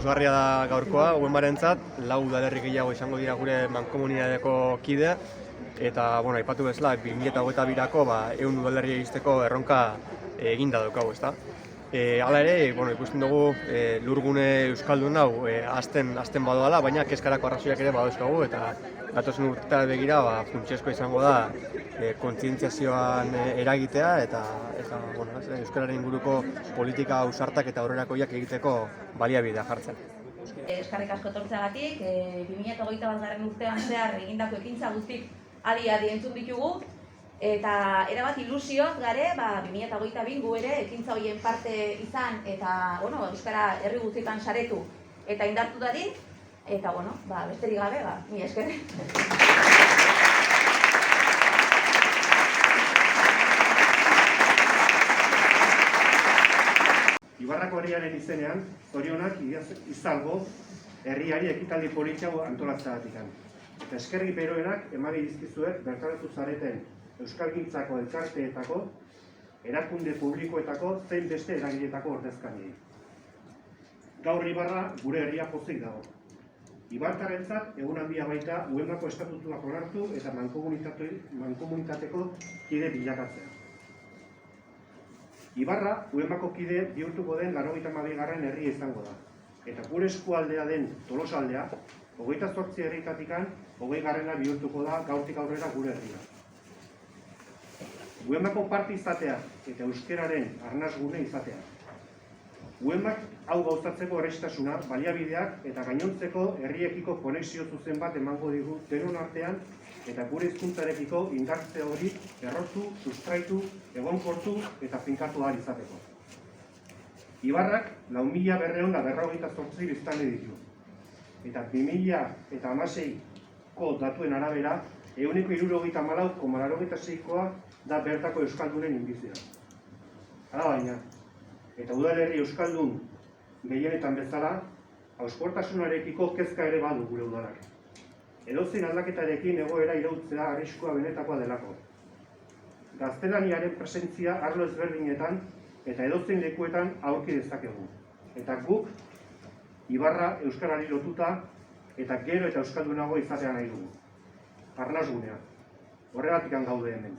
pozgarria da gaurkoa, Uenbarentzat, 4 udalerri gehiago izango dira gure mankomunitateko kide, eta, aipatu bezala, 2022ko 100 udalerri egizteko erronka eginda daukagu, ezta? Hala ere, ikusten dugu lurgune euskaldun hau azten badoala, baina kezkarako arrazoiak ere badauzkagu, eta datozen urteetara begira funtsezkoa izango da kontzientziazioan eragitea eta euskararen inguruko politika ausartak eta aurrerakoiak egiteko baliabidea jartzen. Eskerrik asko etortzeagatik, 2021. Urtean zehar egindako ekintza guztik adi entzun ditugu, eta erabat ilusioz gare, 2022 gu ere ekintza horien parte izan eta euskara herri guztietan saretu eta indartu dadin, eta besterik gabe, mila esker. Ibarrako herriaren izenean, zorionak izalgo herriari ekitaldi politxago antolatzeagatik. Eta eskerrik beroenak eman dizkizuet bertaratu zareten euskalgintzako elkarteetako, erakunde publikoetako zein beste eragiletako ordezkariei. Gaur Ibarra gure herria pozik dago. Ibartarrentzat egun handia baita Uenbako estatutuak onartu eta mankomunitateko kide bilakatzea. Ibarra, Uenbako kide bihurtuko den 92. herria izango da. Eta gure eskualdea den Tolosaldea, 28 herritatikan 20. bihurtuko da gaurtik aurrera gure herria. Uenbako parte izatea eta euskeraren arnasgune izatea. Uenbak hau gauzatzeko errestasuna, baliabideak eta gainontzeko herriekiko konexio zuzen bat emango digu denon artean eta gure hizkuntzarekiko indartze hori errotu, sustraitu, egonkortu eta finkatu ahal izateko. Ibarrak 4.248 biztanle ditu. Eta 2016ko datuen arabera, 74,86%koa da bertako euskaldunen indizea. Hala baina, eta udalerri euskaldun gehienetan bezala, hauskortasunarekiko kezka ere badu gure udalak. Edozein aldaketarekin egoera irautzea arriskua benetakoa delako. Gaztelaniaren presentzia arlo ezberdinetan eta edozein lekuetan aurki dezakegu. Eta guk, Ibarra euskarari lotuta eta gero eta euskaldunago izatea nahi dugu. Arnasgunea. Horregatik gaude hemen.